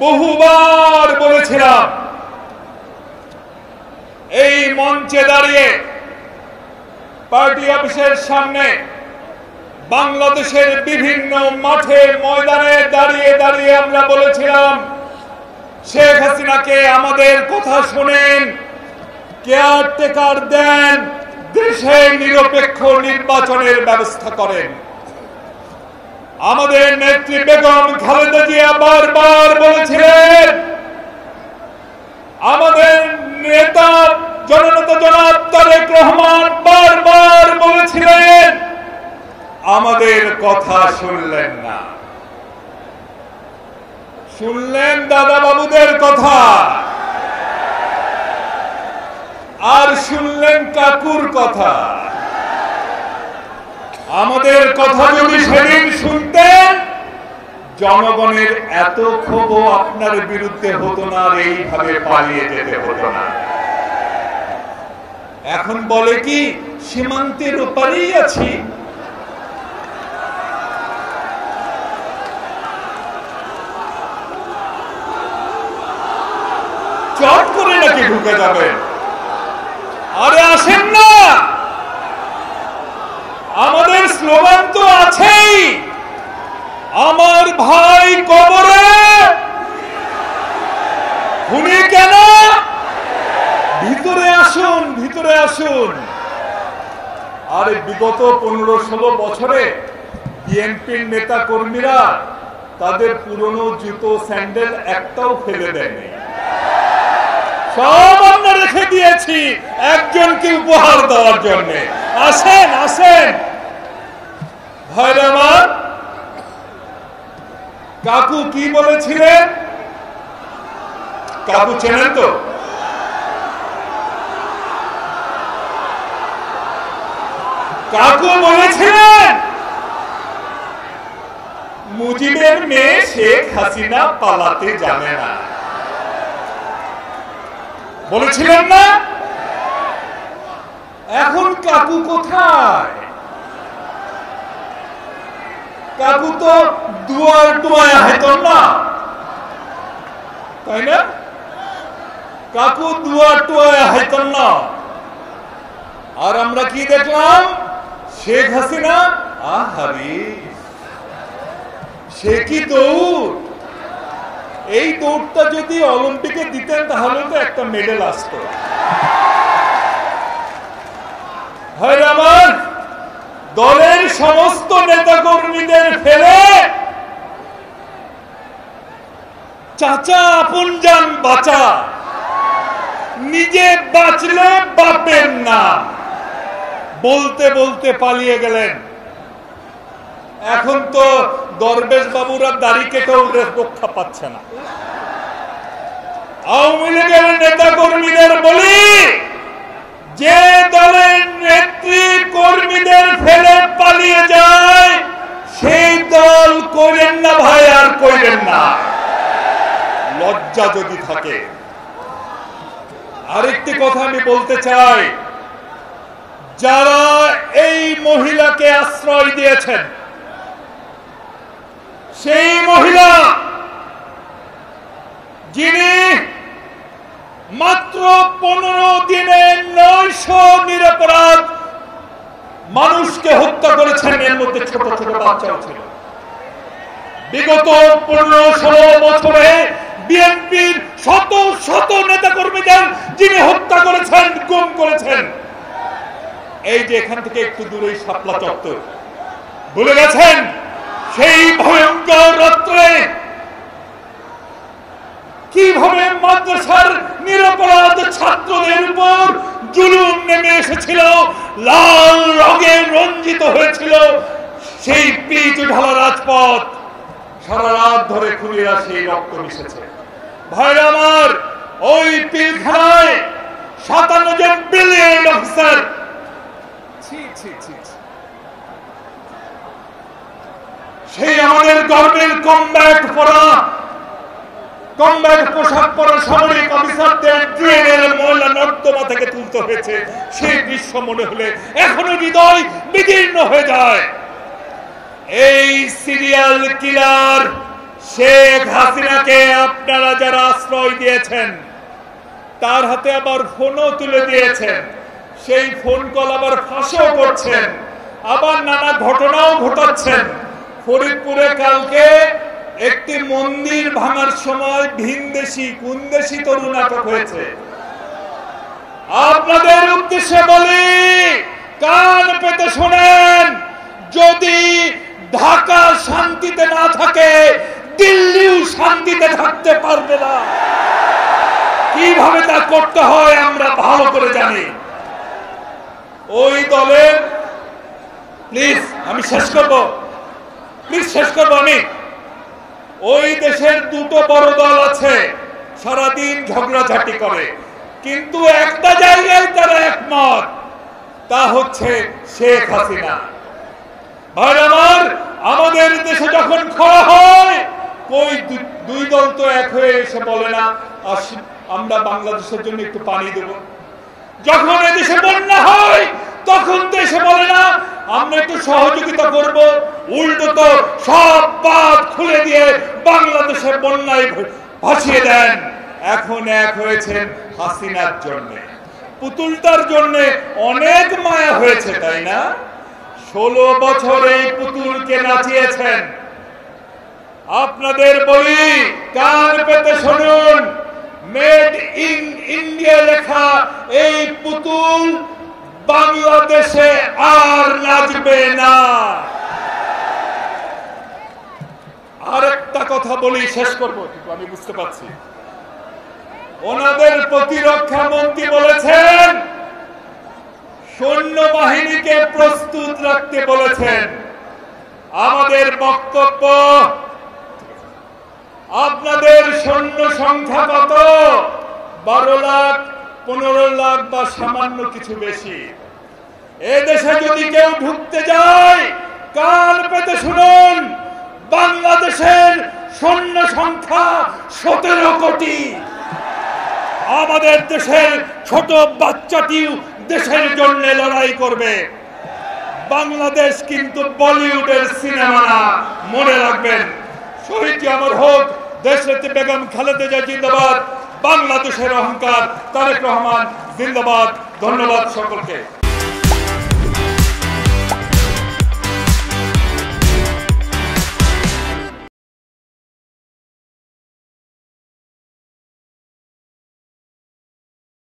বহুবার বলেছিলাম, এই মঞ্চে দাঁড়িয়ে পার্টি অফিসের সামনে বাংলাদেশের বিভিন্ন মাঠে ময়দানে দাঁড়িয়ে দাঁড়িয়ে আমরা বলেছিলাম, শেখ হাসিনাকে আমাদের কথা শুনেন, কেয়ারটেকার দেন, দেশে নিরপেক্ষ নির্বাচনের ব্যবস্থা করেন। আমাদের নেত্রী বেগম খালেদা জিয়া বারবার বলেছিলেন, আমাদের নেতা জননেতা জনাব তারেক রহমান বারবার বলেছিলেন, আমাদের কথা শুনলেন না। শুনলেন দাদা বাবুদের কথা, আর শুনলেন কাকুর কথা। আমাদের কথা যদি সেদিন শুনতেন, জনগণের এত ক্ষোভ আপনার বিরুদ্ধে হতো না, আর এইভাবে পালিয়ে যেতে হতো না। এখন বলে কি সীমান্তের ওপারেই আছি। চট করে নাকি ঢুকে যাবেন? আরে আসেন না, আমাদের স্লোগান তো আছেই, আমার ভাই কবরে, খুনি কেন? ভিতরে আসুন, ভিতরে আসুন। আর বিগত 15-16 বছরে বিএনপির নেতা কর্মীরা তাদের পুরনো জুতো স্যান্ডেল একটাও ফেলে দেয়নি, সব আমরা রেখে দিয়েছি একজনকে উপহার দেওয়ার জন্য। আসেন আসেন ভাইরা আমার। কাকু কি বলেছিলেন? কাকু চেনেন তো? কাকু বলেছিলেন, মুজিবের মেয়ে শেখ হাসিনা পালাতে জানে না। বলেছিলেন না? এখন কাকু কোথায়? কাকু তো দুয়ার টুয়ায় হাইতেন না, তাই না? কাকু দুয়ার টুয়ায় হাইতেন না। আর আমরা কি দেখলাম? শেখ হাসিনা, আহারে সে কি দৌড়! এই দৌড়টা যদি অলিম্পিকে দিতেন তাহলে তো একটা মেডেল আসতো। আমার দলের সমস্ত নেতা কর্মীদের ফেলে চাচা আপনজান বাঁচা, নিজে বাঁচলে বাপের নাম বলতে বলতে পালিয়ে গেলেন। এখন তো দরবেশ বাবুরা দাড়ি কেটেও রক্ষা পাচ্ছে না। আওয়ামী লীগের নেতা কর্মীদের বলি, যে দলের নেত্রী কর্মীদের ফেলে পালিয়ে যায় সেই দল করেন না ভাই, আর করেন না, লজ্জা যদি থাকে। আরেকটি কথা আমি বলতে চাই, যারা এই মহিলাকে আশ্রয় দিয়েছেন, সেই মহিলা যিনি মাত্র 15 দিনে 900 নিরপরাধ মানুষকে হত্যা করেছেন, এর মধ্যে ছোট ছোট বাচ্চাও ছিল। বিগত 15-16 বছরে বিএনপির শত শত নেতা কর্মীদের যিনি হত্যা করেছেন, গুম করেছেন। এই যে এখান থেকে একটু দূরেই শাপলা চত্বর, ভুলে গেছেন? সেই ভয়ঙ্কর রাত্রে কিভাবে মাদ্রাসার নিরপরাধ ছাত্রদের উপর জুলুম নেমে এসেছিল, লাল রঙে রঞ্জিত হয়েছিল সেই পিচ ঢালা রাজপথ। সারা রাত ধরে খুনিরা সেই রক্ত মিশেছে। ভাইরা আমার, ওই পিলখানায় 57 জন ব্রিলিয়েন্ট অফিসার, সেই আমাদের গর্বের কমব্যাট পোশাক পরা সামরিক অফিসারদের ট্রেনের ময়লা নর্দমা থেকে তুলতে হয়েছে। সেই দৃশ্য মনে হলে এখনো হৃদয় বিদীর্ণ হয়ে যায়। এই সিরিয়াল কিলার শেখ হাসিনাকে আপনারা যারা আশ্রয় দিয়েছেন তার হাতে আবার ফোনও তুলে দিয়েছেন, সেই ফোন কল আবার ফাঁসও করছেন, আবার নানা ঘটনাও ঘটাচ্ছেন। ফরিদপুরে কালকে একটি মন্দির ভাঙার সময় ভিনদেশি কুনদেশি তরু নাটক হয়েছে। আপনাদের উদ্দেশ্যে বলি, কান পেতে শোনেন, যদি ঢাকা শান্তিতে না থাকে দিল্লিও শান্তিতে থাকতে পারবে না। কিভাবে তা করতে হয় আমরা ভালো করে জানি। ওই দলের প্লিজ আমি শেষ করব, আমি ওই দেশের দুটো বড় দল আছে, সারাদিন ঝগড়াঝাটি করে, কিন্তু একটা জায়গায় তারা একমত, তা হচ্ছে শেখ হাসিনা। ভাই আমার, আমাদের দেশে যখন খরা হয় ওই দুই দল তো এক হয়ে এসে বলে না আমরা বাংলাদেশের জন্য একটু পানি দেব। যখন এদেশে বন্যা হয় তখন তো এসে বলে না আমরা একটু সহযোগিতা করব, উল্টো তো সব বাঁধ খুলে দিয়ে বাংলাদেশের বন্যায় ভাসিয়ে দেন। এখন এক হয়েছেন হাসিনার জন্য, পুতুলটার জন্য অনেক মায়া হয়েছে, তাই না? 16 বছর এই পুতুলকে নাচিয়েছেন। আপনাদের বলি, কান পেতে শুনুন, মেড ইন ইন্ডিয়া লেখা এই পুতুল বাংলাদেশে আর নাচবে না। আরেকটা কথা বলি, শেষ করব, আমি বুঝতে পারছি। ওনাদের প্রতিরক্ষা মন্ত্রী বলেছেন সৈন্যবাহিনীকে প্রস্তুত রাখতে বলেছেন। আমাদের বক্তব্য, আপনাদের সৈন্য সংখ্যা কত? 12 লাখ, 15 লাখ বা সামান্য কিছু বেশি। এদেশে যদি কেউ ঢুকতে যায়, কান পেতে শুনুন, বাংলাদেশের সৈন্য সংখ্যা 17 কোটি। আমাদের দেশের ছোট বাচ্চাটিও দেশের জন্য লড়াই করবে। বাংলাদেশ কিন্তু বলিউডের সিনেমা না, মনে রাখবেন। শহীদ অমর হোক দেশনেত্রী বেগম খালেদা জিয়া জিন্দাবাদ। বাংলাদেশের অহংকার তারেক রহমান জিন্দাবাদ। ধন্যবাদ সকলকে।